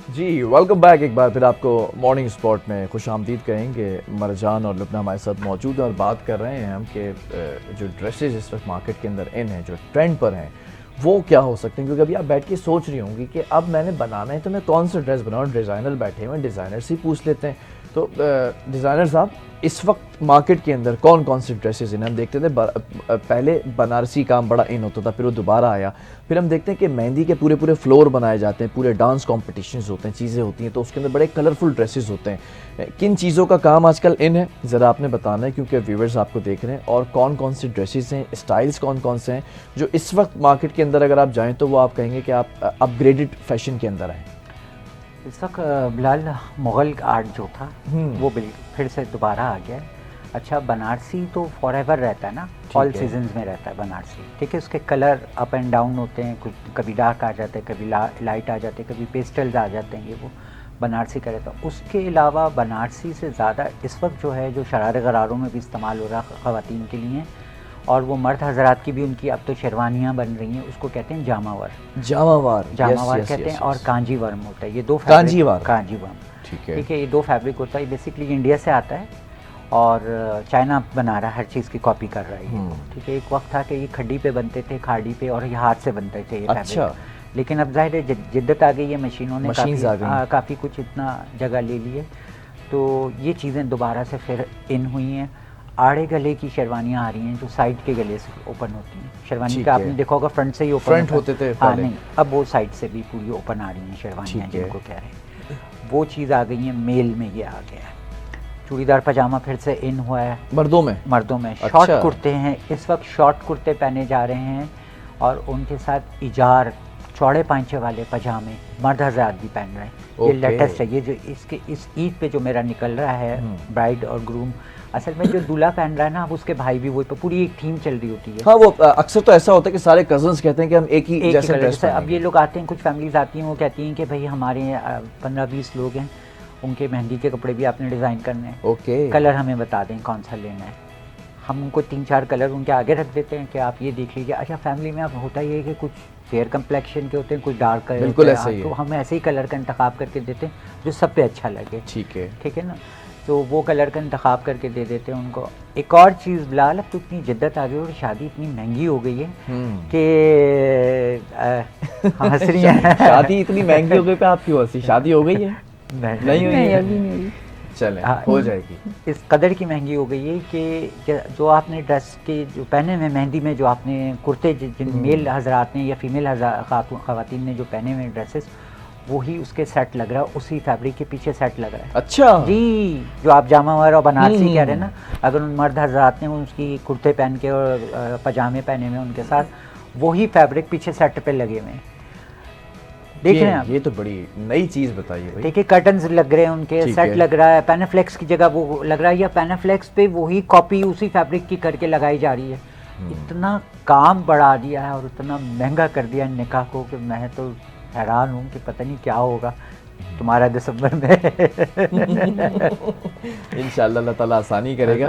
जी welcome back. एक बार फिर आपको मॉर्निंग स्पॉट में खुश आमदीद कहेंगे। मरजान और लुबना हमारे साथ मौजूद हैं और बात कर रहे हैं हम कि जो ड्रेसेस इस वक्त मार्केट के अंदर इन हैं, जो ट्रेंड पर हैं, वो क्या हो सकते हैं। क्योंकि अभी आप बैठ के सोच रही होंगी कि अब मैंने बनाना है तो मैं कौन सा ड्रेस बनाऊँ। डिज़ाइनर बैठे हुए हैं, डिज़ाइनर से ही पूछ लेते हैं। तो डिज़ाइनर साहब, इस वक्त मार्केट के अंदर कौन कौन से ड्रेसेस हैं? हम देखते थे पहले बनारसी काम बड़ा इन होता था, फिर वो दोबारा आया। फिर हम देखते हैं कि मेहंदी के पूरे पूरे फ्लोर बनाए जाते हैं, पूरे डांस कॉम्पिटिशन्स होते हैं, चीज़ें होती हैं, तो उसके अंदर बड़े कलरफुल ड्रेसेस होते हैं। किन चीज़ों का काम आजकल इन है, ज़रा आपने बताना है, क्योंकि व्यूवर्स आपको देख रहे हैं। और कौन कौन से ड्रेसेस हैं, स्टाइल्स कौन कौन से हैं जो इस वक्त मार्केट के अंदर अगर आप जाएँ तो वो आप कहेंगे कि आप अपग्रेडेड फैशन के अंदर आएँ। इस वक्त बिलाल मुग़ल आर्ट जो था वो फिर से दोबारा आ गया है। अच्छा, बनारसी तो फॉर एवर रहता है ना, ऑल सीजन्स में रहता है बनारसी। ठीक है, उसके कलर अप एंड डाउन होते हैं, कुछ कभी डार्क आ जाते हैं, कभी लाइट आ जाते हैं, कभी पेस्टल्स आ जाते हैं। ये वो बनारसी का रहता है। उसके अलावा बनारसी से ज़्यादा इस वक्त जो है, जो शरारे गरारों में भी इस्तेमाल हो रहा है ख़वातीन के लिए, और वो मर्द हजरात की भी उनकी अब तो शेरवानियाँ बन रही हैं, उसको कहते हैं जामावर कहते हैं। और कांजीवरम होता है। ये दो कांजीवरम, ठीक है, ये दो फैब्रिक होता है। बेसिकली इंडिया से आता है और चाइना बना रहा है, हर चीज़ की कॉपी कर रहा है। ठीक है, एक वक्त था कि ये खड्डी पे बनते थे, खाड़ी पे, और ये हाथ से बनते थे ये फैब्रिक। लेकिन अब जाहिर है जिद्दत आ गई है, मशीनों ने काफ़ी कुछ इतना जगह ले ली है, तो ये चीज़ें दोबारा से फिर इन हुई हैं। आड़े गले की शेरवानियाँ आ रही हैं जो साइड के गले से ओपन होती हैं। शेरवानी का आपने देखा होगा फ्रंट से ही ओपन होते थे। हाँ, नहीं, अब वो साइड से भी पूरी ओपन आ रही हैं शेरवानियाँ, जिनको कह रहे हैं। वो चीज़ आ गई है, मेल में ये आ गया है। चूड़ीदार पजामा फिर से इन हुआ है मर्दों में। अच्छा। शॉर्ट कुर्ते हैं इस वक्त, शॉर्ट कुर्ते पहने जा रहे हैं, और उनके साथ इजार चौड़े पांचे वाले पजामे मर्द हज़रात भी पहन रहे हैं। ये लेटेस्ट है। ये जो इस ईद पे जो मेरा निकल रहा है, ब्राइड और ग्रूम, असल में जो दूल्हा पहन रहा है ना, अब उसके भाई भी वही, पूरी एक थीम चल रही होती है। हाँ, वो अक्सर तो ऐसा होता है कि सारे कजन्स कहते हैं कि हम एक ही जैसे ड्रेस पहनेंगे। अब ये लोग आते हैं, कुछ फैमिलीज आती हैं, वो कहती हैं कि भाई हमारे 15-20 लोग हैं, उनके मेहंदी के कपड़े भी आपने डिज़ाइन करने हैं। कलर हमें बता दें कौन सा लेना है। हम उनको 3-4 कलर उनके आगे रख देते हैं कि आप ये देख लीजिए। अच्छा, फैमिली में अब होता ये है कि कुछ फेयर कम्प्लेक्शन के होते हैं, कुछ डार्क कलर, बिल्कुल ऐसा ही है। तो हम ऐसे ही कलर का इंतखाब करके देते हैं जो सब पे अच्छा लगे। ठीक है ना, तो वो कलर का इंतखाब करके दे देते हैं उनको। एक और चीज़ बिलाल, अब तो इतनी जिद्दत आ गई और शादी इतनी महंगी हो गई है कि हंस रही हैं। शादी इतनी महंगी हो गई पे आप क्यों हंसी? शादी हो गई है? नहीं हुई है अभी? नहीं। चले, हो जाएगी। इस कदर की महंगी हो गई है कि जो आपने ड्रेस के जो पहने हुए मेहंदी में, जो आपने कुर्ते जिन मेल हजरात ने या फीमेल ख़वातीन ने जो पहने हुए ड्रेसेस, वही उसके सेट लग रहा है, उसी फैब्रिक के पीछे सेट लग रहा है। अच्छा जी, जो आप जामा वगैरह बनारसी कह रहे हैं ना, अगर उन मर्द हजरात ने उसकी कुर्ते पहन के और पजामे पहने हुए उनके साथ, वही फैब्रिक पीछे सेट पे लगे हुए हैं। देख रहे हैं आप? ये तो बड़ी नई चीज़ बताइए भाई। देखिए, कर्टन्स लग रहे हैं उनके, सेट लग रहा है, पैनाफ्लेक्स की जगह वो लग रहा है, या पैनाफ्लेक्स पे वही कॉपी उसी फैब्रिक की करके लगाई जा रही है। इतना काम बढ़ा दिया है और इतना महंगा कर दिया है निकाह को कि मैं तो हैरान हूँ कि पता नहीं क्या होगा तुम्हारा दिसंबर में। इंशाल्लाह अल्लाह ताला आसानी करेगा।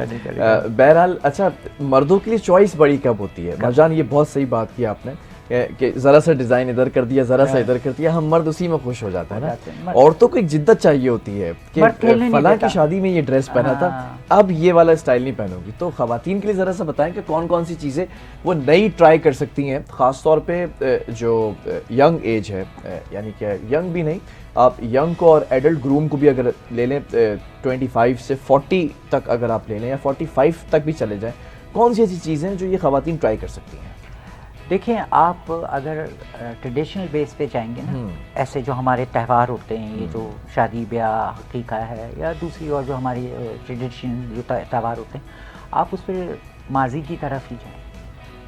बहरहाल, अच्छा, मर्दों के लिए चॉइस बड़ी कब होती है? मरजान, ये बहुत सही बात की आपने कि ज़रा सा डिज़ाइन इधर कर दिया, ज़रा सा इधर कर दिया, हम मर्द उसी में खुश हो जाते हैं ना। औरतों को एक जिद्दत चाहिए होती है कि फलां की शादी में ये ड्रेस पहना था, अब ये वाला स्टाइल नहीं पहनूंगी। तो ख़वातीन के लिए ज़रा सा बताएं कि कौन कौन सी चीज़ें वो नई ट्राई कर सकती हैं, ख़ास तौर पे जो यंग एज है, यानी कि यंग भी नहीं, आप यंग को और एडल्ट ग्रूम को भी अगर ले लें, 25 से 40 तक अगर आप ले लें, या 45 तक भी चले जाएँ, कौन सी ऐसी चीज़ें हैं जो ये ख़वातीन ट्राई कर सकती हैं? देखिए, आप अगर ट्रेडिशनल बेस पे जाएंगे ना, ऐसे जो हमारे त्यौहार होते हैं, ये जो शादी ब्याह हकीका है, या दूसरी और जो हमारी ट्रेडिशन जो त्यौहार होते हैं, आप उस पर माजी की तरफ ही जाएं,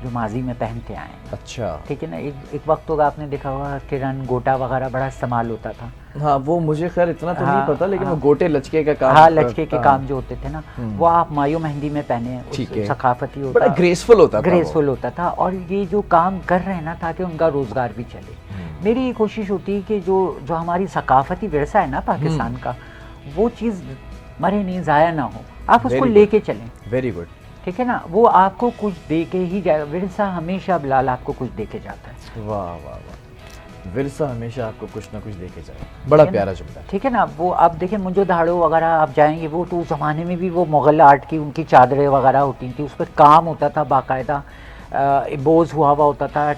जो माजी में पहनते आए। अच्छा, ठीक है ना। एक वक्त होगा, आपने देखा होगा किरण गोटा वगैरह बड़ा इस्तेमाल होता था। हाँ, वो मुझे खैर इतना तो नहीं पता, लेकिन वो गोटे लचके का काम, हाँ, लचके के काम जो होते थे ना, वो आप मायो मेहंदी में पहने, सकाफती होता, बड़ा ग्रेसफुल होता था। और ये जो काम कर रहे हैं ना, ताकि उनका रोजगार भी चले। मेरी ये कोशिश होती है कि जो हमारी सकाफती विरसा है ना पाकिस्तान का, वो चीज़ मरे नहीं, ज़ाया ना हो, आप उसको लेके चलें। Very good. ठीक है ना, वो आपको कुछ दे के ही जाएगा। विरसा हमेशा बिलाल आपको कुछ दे के जाता है। वाह वाह वाह, विरसा हमेशा आपको कुछ ना कुछ देके जाए। बड़ा प्यारा जुमला है। ठीक है ना, वो आप देखें मुंजो दाड़ो वगैरह आप जाएंगे, वो तो उस ज़माने में भी वो मुग़ल आर्ट की उनकी चादरें वगैरह होती थी, उस पर काम होता था बाकायदा, बोझ हुआ होता था,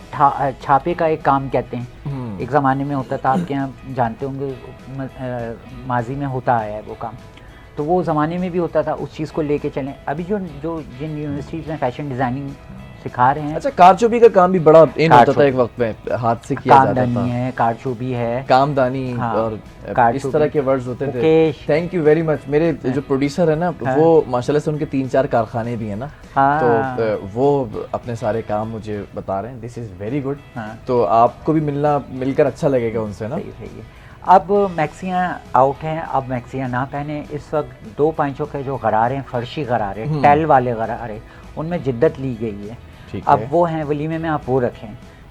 छापे का एक काम कहते हैं, एक ज़माने में होता था, आपके यहाँ जानते होंगे माजी में होता आया है वो काम, तो वो ज़माने में भी होता था, उस चीज़ को लेके चलें। अभी जो जिन यूनिवर्सिटीज़ में फैशन डिज़ाइनिंग सिखा रहे हैं। अच्छा, कारचोबी का काम भी बड़ा इन होता था एक वक्त में, हाथ से किया जाता था। कामदानी है, कारचोबी है, कामदानी, हाँ, और इस तरह के वर्ड्स होते थे। Thank you very much. मेरे जो प्रोड्यूसर है ना, वो माशाल्लाह से उनके 3-4 कारखाने भी हैं ना, तो वो अपने सारे काम मुझे बता रहे हैं। This is very good. तो आपको भी मिलकर अच्छा लगेगा उनसे ना। सही। अब मैक्सियाँ आउट हैं, अब मैक्सियाँ ना पहने। इस वक्त 2 पाँचों के जो गरारे हैं, फर्शी गरारे, टेल वाले गरारे, उनमें जिद्दत ली गई है। अब वो हैं वलीमे में, आप वो रखें।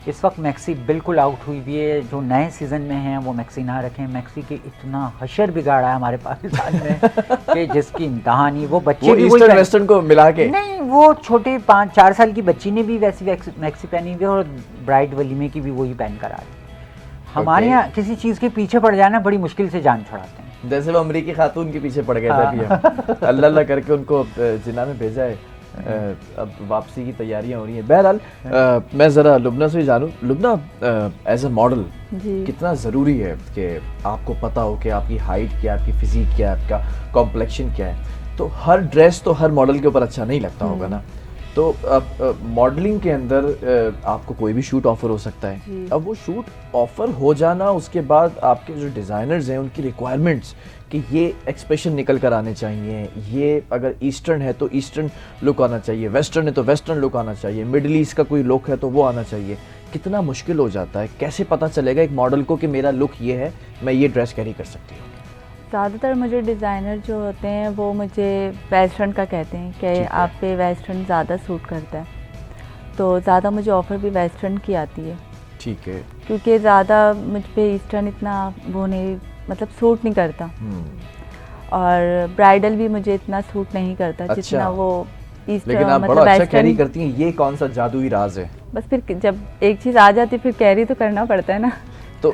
इस वक्त मैक्सी बिल्कुल आउट हुई भी है, जो नए सीज़न में हैं वो मैक्सी ना रखें। मैक्सी के इतना हशर बिगाड़ा है हमारे पाकिस्तान में कि जिसकी इंतहा नहीं। वो बच्चे भी ईस्टर्न वेस्टर्न को मिला के नहीं, वो छोटे 5-4 साल की बच्ची ने भी वैसी मैक्सी पहनी हुई है, और ब्राइड वलीमे की भी वही पहन कर आ रही है। हमारे यहाँ किसी चीज़ के पीछे पड़ जाना बड़ी मुश्किल से जान छुड़ाते हैं। जैसे वो अमरीकी खातून के पीछे पड़ गए थे अभी हम। अल्लाह अल्लाह करके उनको जिन्ना में भेजा है, अब वापसी की तैयारियां हो रही हैं। बहरहाल मैं ज़रा लुबना से जानूं, लुबना एज अ मॉडल कितना ज़रूरी है कि आपको पता हो कि आपकी हाइट क्या है, आपकी फिजिक क्या है, आपका कॉम्प्लेक्शन क्या है। तो हर ड्रेस तो हर मॉडल के ऊपर अच्छा नहीं लगता होगा ना, तो अब मॉडलिंग के अंदर आपको कोई भी शूट ऑफर हो सकता है। अब वो शूट ऑफर हो जाना, उसके बाद आपके जो डिज़ाइनर्स हैं उनकी रिक्वायरमेंट्स कि ये एक्सप्रेशन निकल कर आने चाहिए, ये अगर ईस्टर्न है तो ईस्टर्न लुक आना चाहिए, वेस्टर्न है तो वेस्टर्न लुक आना चाहिए, मिडल ईस्ट का कोई लुक है तो वो आना चाहिए। कितना मुश्किल हो जाता है, कैसे पता चलेगा एक मॉडल को कि मेरा लुक ये है, मैं ये ड्रेस कैरी कर सकती हूँ? ज़्यादातर मुझे डिज़ाइनर जो होते हैं वो मुझे वेस्टर्न का कहते हैं कि आप पे वेस्टर्न ज़्यादा सूट करता है, तो ज़्यादा मुझे ऑफ़र भी वेस्टर्न की आती है। ठीक है, क्योंकि ज़्यादा मुझ पे ईस्टर्न इतना वो नहीं, मतलब सूट नहीं करता, और ब्राइडल भी मुझे इतना सूट नहीं करता जितना वो ईस्टर्न। लेकिन आप बड़ा अच्छा कैरी करती हैं, ये कौन सा जादुई राज है? बस फिर जब एक चीज़ आ जाती है फिर कैरी तो करना पड़ता है ना। तो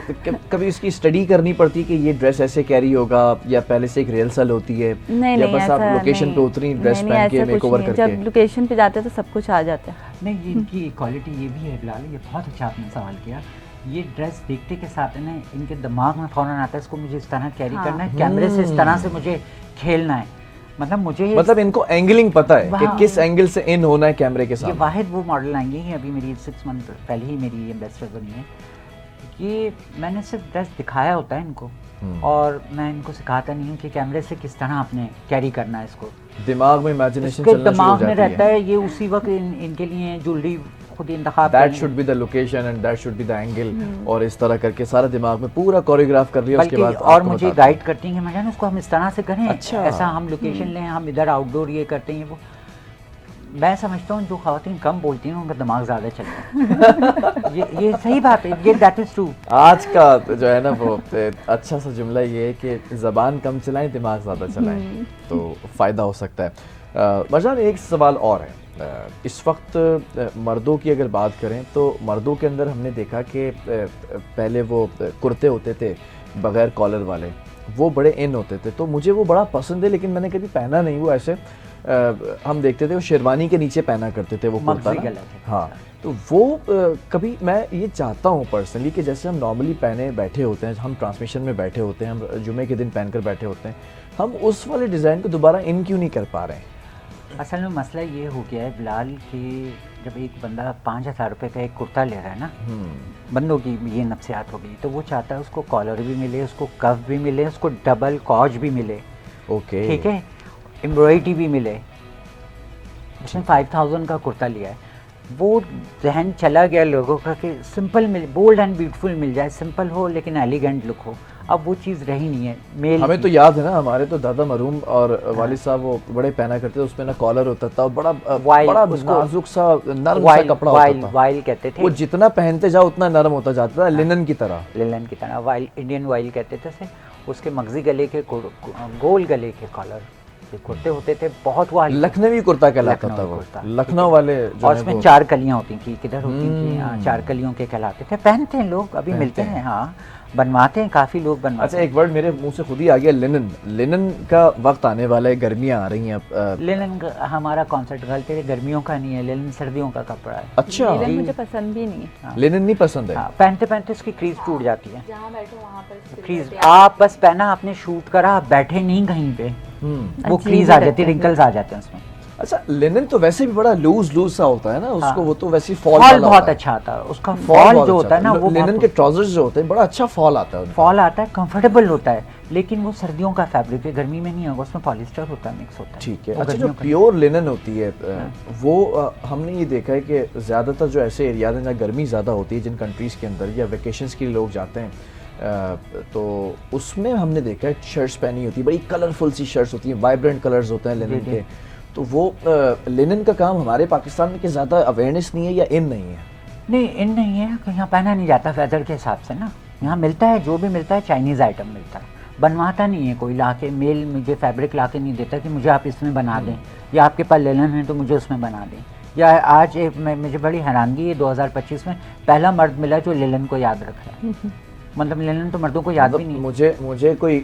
कभी उसकी स्टडी करनी पड़ती है कि ये ड्रेस ऐसे कैरी होगा, या पहले से एक रिहर्सल होती है? नहीं, या बस आप लोकेशन पे उतरी ड्रेस पहन के मेकओवर करके? जब लोकेशन पे जाते हैं तो सब कुछ आ जाता है। नहीं, इनकी क्वालिटी ये भी है बिलाल, ये बहुत अच्छा आपने सवाल किया। ये ड्रेस देखते के साथ है ना, इनके दिमाग में फ़ौरन आता है इसको मुझे इस तरह कैरी करना है, कैमरे से इस तरह से मुझे खेलना है। मतलब इनको एंगलिंग पता है कि किस एंगल से इन होना है कैमरे के साथ। ये वाहिद वो मॉडल आएंगी, अभी मेरी 6 मंथ पहले ही मेरी एम्बेसडर बनी है। ये मैंने सिर्फ ड्रेस दिखाया होता है इनको, और मैं इनको सिखाता नहीं हूँ कि कैमरे से किस तरह आपने कैरी करना है। इसको दिमाग में इमेजिनेशन चलना शुरू हो जाती है। दिमाग में रहता है, ये उसी वक्त इनके लिए ज्वेलरी खुद इंतखाब, that should be the location and that should be the angle, और इस तरह करके सारा दिमाग में पूरा कोरियोग्राफ कर लिया। उसके बाद और मुझे गाइड करती हैं, मैं उसको हम इस तरह से करें, अच्छा, ऐसा हम लोकेशन लें, हम इधर आउटडोर ये करते हैं। वो मैं समझता हूँ जो ख़वातीन कम बोलती हैं उनका दिमाग ज़्यादा चलता है। ये सही बात है, ये दैट इज़ ट्रू। आज का जो है ना वो अच्छा सा जुमला ये है कि ज़बान कम चलाएं, दिमाग ज़्यादा चलाएं, तो फ़ायदा हो सकता है। मरजान, एक सवाल और है। इस वक्त मर्दों की अगर बात करें तो मर्दों के अंदर हमने देखा कि पहले वो कुर्ते होते थे बग़ैर कॉलर वाले, वो बड़े इन होते थे, तो मुझे वो बड़ा पसंद है, लेकिन मैंने कभी पहना नहीं। वो ऐसे हम देखते थे वो शेरवानी के नीचे पहना करते थे वो कुर्ता ना। हाँ, तो वो कभी मैं ये चाहता हूँ पर्सनली कि जैसे हम नॉर्मली पहने बैठे होते हैं, हम ट्रांसमिशन में बैठे होते हैं, हम जुमे के दिन पहनकर बैठे होते हैं, हम उस वाले डिज़ाइन को दोबारा इन क्यों नहीं कर पा रहे हैं? असल में मसला ये हो गया है बिलाल कि जब एक बंदा 5,000 रुपये का एक कुर्ता ले रहा है ना, बंदों की ये नफ्सियात हो गई, तो वो चाहता है उसको कॉलर भी मिले, उसको कफ भी मिले, उसको डबल कॉज भी मिले, ओके, ठीक है, एम्ब्रॉयडरी भी मिले। उसने 5,000 का कुर्ता लिया है, वो जहन चला गया लोगों का कि सिंपल मिल, बोल्ड एंड ब्यूटीफुल मिल जाए, सिंपल हो लेकिन एलिगेंट लुक हो। अब वो चीज़ रही नहीं है। मेल हमें तो याद है ना, हमारे तो दादा मरूम और वालिद साहब वो बड़े पहना करते थे, उसमें ना कॉलर होता था, बड़ा नाजुक सा नरम सा कपड़ा होता था, वाइल कहते थे। वो जितना पहनते जाओ उतना नरम होता जाता था, लिनन की तरह, वाइल, इंडियन वाइल कहते थे। उसके मगजी गले के गोल गले के कॉलर ये कुर्ते होते थे बहुत, वो लखनवी कुर्ता कहलाता था वो, लखनऊ वाले जो और है उसमें वो। 4 कलियां होती थी, किधर होती थी, हाँ 4 कलियों के कहलाते थे, पहनते हैं लोग, अभी पहनते मिलते हैं। हैं, हाँ बनवाते हैं, काफ़ी लोग बनवाते अच्छा, एक वर्ड मेरे मुंह से खुद ही आ गया, लिनन। लिनन का वक्त आने वाला है, गर्मियां आ रही हैं अब। हैं। लिनन हमारा कॉन्सेप्ट गलत है, गर्मियों का नहीं है, लिनन सर्दियों का कपड़ा है। अच्छा, नीलन मुझे पसंद भी नहीं है। हाँ। लिनन नहीं पसंद है। हाँ, पहनते पहनते उसकी क्रीज टूट जाती है, जहाँ बैठो वहाँ पर क्रीज आप बस पहना, आपने शूट करा, आप बैठे नहीं कहीं पे, वो अजीब क्रीज ही आ लगता जाती है, है। रिंकल्स आ जाते हैं उसमें। अच्छा, लिनन तो वैसे भी बड़ा लूज सा होता है ना उसको, हाँ। वो तो वैसे ही फॉल फॉल वाला बहुत होता है। अच्छा आता है उसका, फॉल फॉल बहुत जो अच्छा होता है ना वो लिनन के ट्राउजर्स जो होते हैं बड़ा अच्छा फॉल आता है उनका। फॉल आता है, कंफर्टेबल होता है, लेकिन वो सर्दियों का फैब्रिक है, गर्मी में नहीं होगा, उसमें पॉलिस्टर होता है, मिक्स होता है। ठीक है। वो अच्छा, जो गर्मियों का- प्योर लिनन होती है वो हमने ये देखा है कि ज़्यादातर जो ऐसे एरियाज हैं जहाँ गर्मी ज़्यादा होती है, जिन कंट्रीज़ के अंदर या वेकेशंस के लिए लोग जाते हैं, तो उसमें हमने देखा है शर्ट्स पहनी होती है, बड़ी कलरफुल सी शर्ट्स होती हैं, वाइब्रेंट कलर्स होते हैं लिनन जी, के। तो वो लिनन का काम हमारे पाकिस्तान में कि ज़्यादा अवेयरनेस नहीं है या इन नहीं है? नहीं, इन नहीं है कि यहाँ पहना नहीं जाता वेदर के हिसाब से ना, यहाँ मिलता है, जो भी मिलता है चाइनीज़ आइटम मिलता है, बनवाता नहीं है कोई, लाके मेल मुझे फैब्रिक लाके नहीं देता कि मुझे आप इसमें बना दें, या आपके पास लिनन है तो मुझे उसमें बना दें। या आज मुझे बड़ी हैरानगी है, 2025 में पहला मर्द मिला जो लिनन को याद रख रहा है, मतलब लिनन तो मर्दों को याद भी नहीं है। मुझे कोई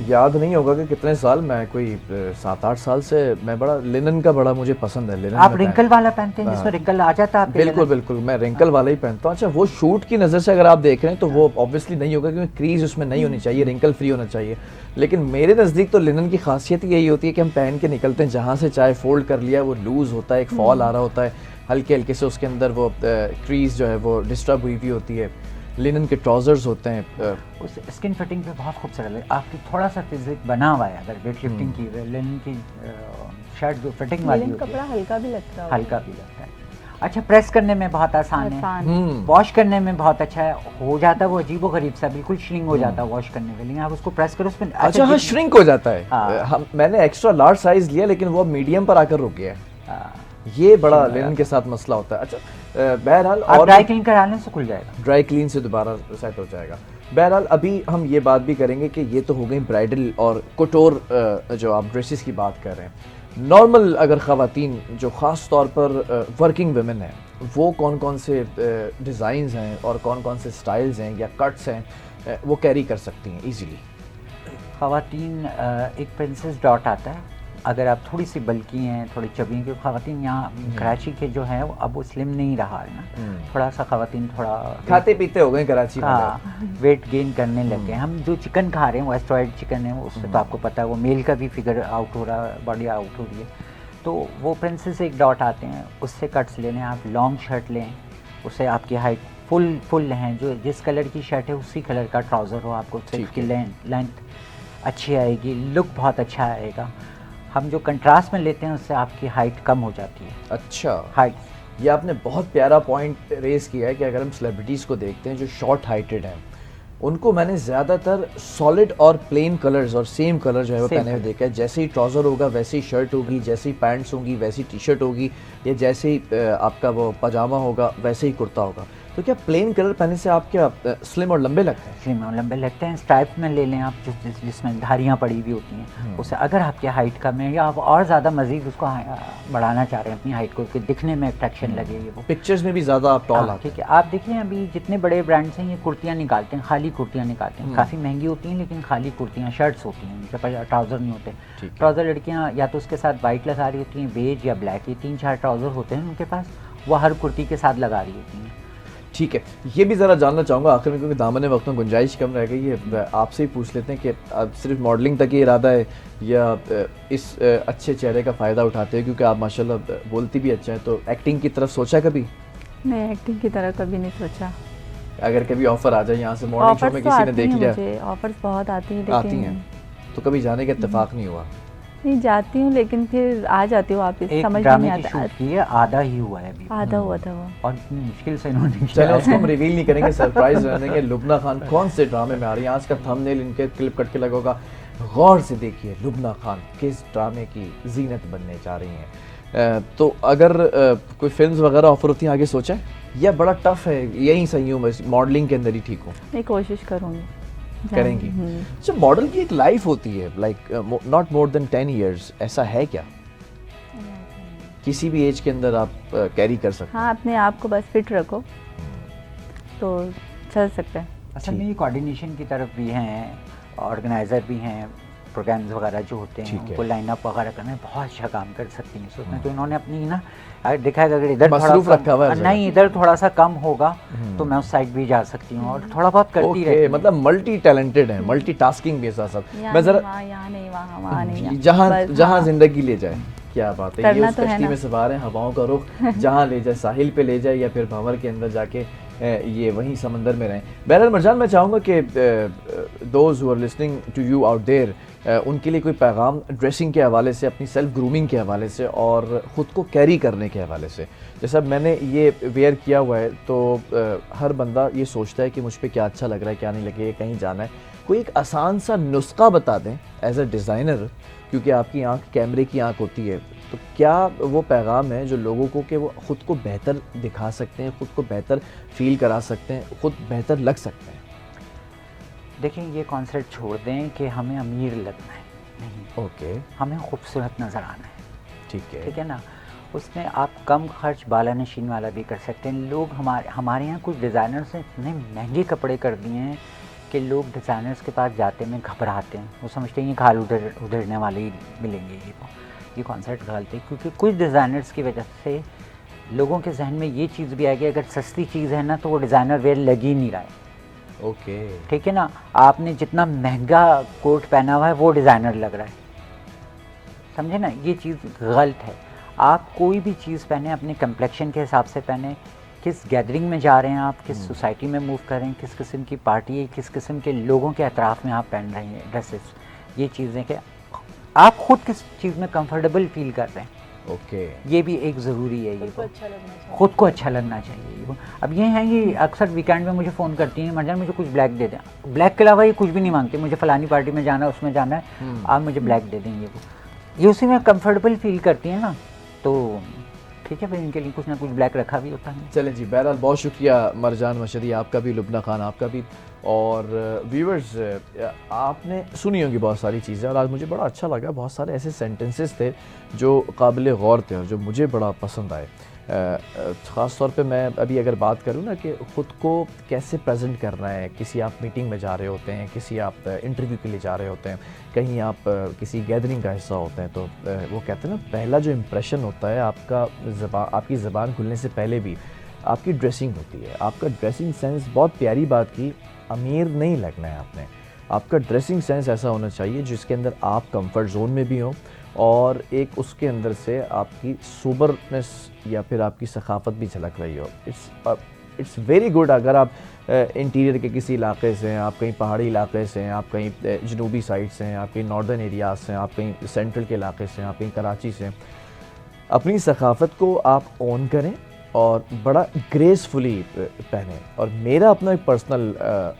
याद नहीं होगा कि कितने साल, मैं कोई 7-8 साल से मैं बड़ा लिनन का बड़ा मुझे पसंद है। लिनन आप में रिंकल वाला पहनते हैं जिसमें रिंकल आ जाता है आपके बिल्कुल बिल्कुल, मैं रिंकल वाला ही पहनता हूँ। अच्छा, वो शूट की नज़र से अगर आप देख रहे हैं तो वो ऑब्वियसली नहीं होगा, क्योंकि क्रीज उसमें नहीं होनी चाहिए, रिंकल फ्री होना चाहिए। लेकिन मेरे नज़दीक तो लिनन की खासियत यही होती है कि हम पहन के निकलते हैं, जहाँ से चाहे फोल्ड कर लिया, वो लूज़ होता है, एक फॉल आ रहा होता है, हल्के हल्के से उसके अंदर वो क्रीज जो है वो डिस्टर्ब हुई हुई होती है। लिनन के ट्राउजर्स होते हैं, उस स्किन फिटिंग पे बहुत खूबसूरत है, आपकी थोड़ा सा फिजिक बना हुआ है, अगर वेट लिफ्टिंग की हुई है, लिनन की शर्ट जो फिटिंग वाली लिनन होती कपड़ा है, हल्का भी लगता है, हल्का भी लगता है। अच्छा, प्रेस करने में बहुत आसान है, आसान है। वॉश करने में बहुत अच्छा है, हो जाता है वो अजीबो गरीब सा, बिल्कुल श्रिंक हो जाता है वॉश करने में, लेकिन आप उसको प्रेस करो उसमें अच्छा हाँ, श्रिंक हो जाता है। हाँ। मैंने एक्स्ट्रा लार्ज साइज लिया, लेकिन वो मीडियम पर आकर रुक गया है। हाँ। ये बड़ा लिनन के साथ मसला होता है। अच्छा, बहरहाल आप और ड्राई क्लीन करा लें तो खुल जाएगा, ड्राई क्लीन से दोबारा सेट हो जाएगा। बहरहाल अभी हम ये बात भी करेंगे कि ये तो हो गई ब्राइडल और कोटोर जो आप ड्रेसेस की बात कर रहे हैं। नॉर्मल अगर ख़वातीन जो ख़ास तौर पर वर्किंग वुमेन हैं, वो कौन कौन से डिज़ाइंस हैं और कौन कौन से स्टाइल्स हैं या कट्स हैं वो कैरी कर सकती हैं ईजीली? ख़वातीन एक प्रिंसेस डॉट आता है, अगर आप थोड़ी सी बल्की हैं, थोड़ी चबी हैं, क्योंकि ख़वातीन यहाँ कराची के जो हैं अब वो स्लिम नहीं रहा है ना, थोड़ा सा ख़वातीन थोड़ा खाते पीते हो गए कराची में। हाँ, वेट गेन करने लग गए। हम जो चिकन खा रहे हैं वो एस्ट्रॉइड चिकन है, उससे तो आपको पता है वो मेल का भी फिगर आउट हो रहा है, बॉडी आउट हो रही है, तो वो प्रिंसेस एक डॉट आते हैं, उससे कट्स ले लें आप, लॉन्ग शर्ट लें, उससे आपकी हाइट फुल हैं, जो जिस कलर की शर्ट है उसी कलर का ट्राउज़र हो, आपको उससे उसकी लेंथ अच्छी आएगी, लुक बहुत अच्छा आएगा। हम जो कंट्रास्ट में लेते हैं उससे आपकी हाइट कम हो जाती है। अच्छा, हाइट, ये आपने बहुत प्यारा पॉइंट रेज किया है कि अगर हम सेलिब्रिटीज़ को देखते हैं जो शॉर्ट हाइटेड हैं, उनको मैंने ज़्यादातर सॉलिड और प्लेन कलर्स और सेम कलर जो है वो Same पहने हुए देखा है। जैसे ही ट्राउज़र होगा वैसे ही शर्ट होगी, जैसे ही पैंट्स होंगी वैसी टी शर्ट होगी, या जैसे ही आपका वो पजामा होगा वैसे ही कुर्ता होगा। तो क्या प्लेन कलर पहनने से आप क्या स्लिम और लंबे लगते हैं? स्लिम और लंबे लगते हैं। स्ट्राइप में ले लें आप, जिसमें धारियाँ पड़ी हुई होती हैं, उससे अगर आपकी हाइट कम है या आप और ज़्यादा मज़ीद उसको बढ़ाना चाह रहे हैं अपनी हाइट को, कि दिखने में अट्रैक्शन लगे ये वो, पिक्चर्स में भी ज़्यादा आप टॉल आते हैं। ठीक है। आप देखिए अभी जितने बड़े ब्रांड्स हैं ये कुर्तियाँ निकालते हैं, खाली कुर्तियाँ निकालते हैं, काफ़ी महंगी होती हैं लेकिन खाली कुर्तियाँ, शर्ट्स होती हैं, उनके पास ट्राउज़र नहीं होते। ट्राउज़र लड़कियाँ या तो उसके साथ वाइट लगा रही होती हैं, बेज या ब्लैक, ये 3-4 ट्राउज़र होते हैं उनके पास, वो हर कुर्ती के साथ लगा रही होती हैं। ठीक है, ये भी ज़रा जानना चाहूँगा आखिर में, क्योंकि दामन वक्त में गुंजाइश कम रह गई है, आपसे ही पूछ लेते हैं कि आप सिर्फ मॉडलिंग तक ही इरादा है या इस अच्छे चेहरे का फ़ायदा उठाते हैं, क्योंकि आप माशाल्लाह बोलती भी अच्छा है, तो एक्टिंग की तरफ सोचा कभी? नहीं, एक्टिंग की तरह कभी नहीं सोचा। अगर कभी ऑफ़र आ जाए यहाँ से मॉर्निंग शो में, किसी ने देख लिया? मुझे ऑफर्स बहुत आती हैं, आती हैं, तो कभी जाने का इत्तेफाक नहीं हुआ? नहीं, जाती हूँ लेकिन फिर आ जाती हूँ वापस, एक समझ ड्रामे नहीं की आता। शूट की है, आधा ही हुआ है अभी, आधा हुआ था वो। और इतनी मुश्किल से इन्होंने किया चलो है। उसको हम रिवील नहीं करेंगे, सरप्राइज रहने देंगे। लुबना खान कौन से ड्रामे में आ रही है, आज का थंबनेल इनके क्लिप कट के लगेगा, गौर से देखिए लुबना खान किस ड्रामे की जीनत बनने जा रही हैं। तो अगर कोई फिल्म्स वगैरह ऑफर होती हैं आगे सोचा है, या बड़ा टफ है यहीं सही हूँ बस मॉडलिंग के अंदर ही ठीक हूँ? मैं कोशिश करूँगी। करेंगी। अच्छा, मॉडल की एक लाइफ होती है, like not more than 10 years, ऐसा है क्या? किसी भी एज के अंदर आप कैरी कर सकते हैं? हाँ, अपने आप को बस फिट रखो तो चल सकता है। असल में ये कोऑर्डिनेशन की तरफ भी हैं, ऑर्गेनाइज़र भी हैं, प्रोग्राम्स वगैरह जो होते हैं उनको लाइन अप वगैरह करने में बहुत अच्छा काम कर सकती हैं उसमें। तो इन्होंने अपनी ना अगर देखा है, अगर इधर मसरूफ रखा हुआ थोड़ा है नहीं, इधर थोड़ा सा कम होगा तो मैं उस साइड भी जा सकती हूँ और थोड़ा बहुत करती रहती हूँ। मतलब मल्टी टैलेंटेड है, मल्टी टास्किंग भी साथ साथ। मैं जरा यहाँ नहीं वहाँ, वहाँ नहीं, जहाँ बस, जहाँ हाँ। जिंदगी ले जाए, क्या बात है, ये करना उस तो है कश्ती ना। में सवार हैं, हवाओं का रुख जहाँ ले जाए, साहिल पे ले जाए या फिर भंवर के अंदर जाके ये वहीं समंदर में रहें। बहरहाल मरजान, मैं चाहूँगा कि those who are listening to you out there, उनके लिए कोई पैगाम ड्रेसिंग के हवाले से, अपनी सेल्फ ग्रूमिंग के हवाले से और ख़ुद को कैरी करने के हवाले से। जैसा मैंने ये वेयर किया हुआ है तो हर बंदा ये सोचता है कि मुझ पर क्या अच्छा लग रहा है, क्या नहीं लगे, कहीं जाना है। कोई एक आसान सा नुस्खा बता दें एज अ डिज़ाइनर, क्योंकि आपकी आंख कैमरे की आंख होती है, तो क्या वो पैगाम है जो लोगों को कि वो ख़ुद को बेहतर दिखा सकते हैं, ख़ुद को बेहतर फील करा सकते हैं, ख़ुद बेहतर लग सकते हैं? देखिए, ये कॉन्सेप्ट छोड़ दें कि हमें अमीर लगना है, नहीं, ओके, हमें खूबसूरत नज़र आना है। ठीक है ना। उसमें आप कम खर्च बाला नशीन वाला भी कर सकते हैं। लोग हमारे यहाँ कुछ डिज़ाइनर्स ने इतने महंगे कपड़े कर दिए हैं कि लोग डिज़ाइनर्स के पास जाते में घबराते हैं। वो समझते हैं ये खाल उधरने वाले ही मिलेंगे। ये कॉन्सेप्ट गलत है, क्योंकि कुछ डिज़ाइनर्स की वजह से लोगों के जहन में ये चीज़ भी आ गई, अगर सस्ती चीज़ है ना तो वो डिज़ाइनर वेयर लग ही नहीं रहा है। ओके, ठीक है ना। आपने जितना महंगा कोट पहना हुआ है वो डिज़ाइनर लग रहा है, समझे ना। ये चीज़ गलत है। आप कोई भी चीज़ पहने अपने कम्प्लेक्शन के हिसाब से पहने, किस गैदरिंग में जा रहे हैं आप, किस सोसाइटी में मूव कर रहे हैं, किस किस्म की पार्टी है, किस किस्म के लोगों के अतराफ़ में आप पहन रहे हैं ड्रेसेस, ये चीज़ें कि आप ख़ुद किस चीज़ में कंफर्टेबल फील कर रहे हैं। ओके, ये भी एक ज़रूरी है। ये खुद को अच्छा लगना चाहिए। अब ये है, ये अक्सर वीकेंड में मुझे फ़ोन करती हैं, मरजान मुझे कुछ ब्लैक दे दें। ब्लैक के अलावा ये कुछ भी नहीं मांगते, मुझे फ़लानी पार्टी में जाना है, उसमें जाना है, आप मुझे ब्लैक दे देंगे। ये उसी में कंफर्टेबल फील करती हैं ना, तो ठीक है, फिर इनके लिए कुछ ना कुछ ब्लैक रखा भी होता है। चलें जी, बहरहाल बहुत शुक्रिया मरजान मशहदी, आपका भी, लुबना खान आपका भी, और व्यूअर्स आपने सुनी होंगी बहुत सारी चीज़ें, और आज मुझे बड़ा अच्छा लगा। बहुत सारे ऐसे सेंटेंसेस थे जो काबिल गौर थे और जो मुझे बड़ा पसंद आए। ख़ास तौर पे मैं अभी अगर बात करूँ ना कि ख़ुद को कैसे प्रेजेंट करना है, किसी आप मीटिंग में जा रहे होते हैं, किसी आप इंटरव्यू के लिए जा रहे होते हैं, कहीं आप किसी गैदरिंग का हिस्सा होते हैं, तो वो कहते हैं ना, पहला जो इम्प्रेशन होता है आपकी ज़बान खुलने से पहले भी आपकी ड्रेसिंग होती है। आपका ड्रेसिंग सेंस, बहुत प्यारी बात की, अमीर नहीं लगना है आपने। आपका ड्रेसिंग सेंस ऐसा होना चाहिए जिसके अंदर आप कंफर्ट जोन में भी हो और एक उसके अंदर से आपकी सोबरनेस या फिर आपकी सखाफत भी झलक रही हो। इट्स वेरी गुड अगर आप इंटीरियर के किसी इलाके से हैं, आप कहीं पहाड़ी इलाके से हैं, आप कहीं जनूबी साइड से हैं, आप कहीं नॉर्दर्न एरियाज से हैं, आप कहीं सेंट्रल के इलाके से हैं, आप कहीं कराची से हैं, अपनी सखाफत को आप ऑन करें और बड़ा ग्रेसफुली पहने। और मेरा अपना एक पर्सनल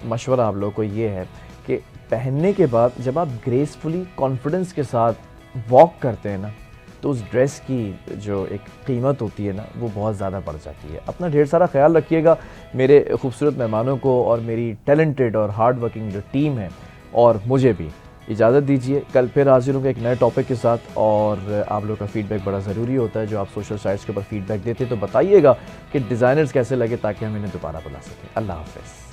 मशवरा आप लोगों को ये है कि पहनने के बाद जब आप ग्रेसफुली कॉन्फिडेंस के साथ वॉक करते हैं ना, तो उस ड्रेस की जो एक कीमत होती है ना, वो बहुत ज़्यादा बढ़ जाती है। अपना ढेर सारा ख्याल रखिएगा, मेरे खूबसूरत मेहमानों को और मेरी टैलेंटेड और हार्ड वर्किंग जो टीम है, और मुझे भी इजाज़त दीजिए। कल फिर हाजिर होंगे एक नए टॉपिक के साथ, और आप लोगों का फीडबैक बड़ा ज़रूरी होता है। जो आप सोशल साइट्स के ऊपर फीडबैक देते हैं तो बताइएगा कि डिज़ाइनर्स कैसे लगे, ताकि हम इन्हें दोबारा बुला सकें। अल्लाह हाफ़िज़।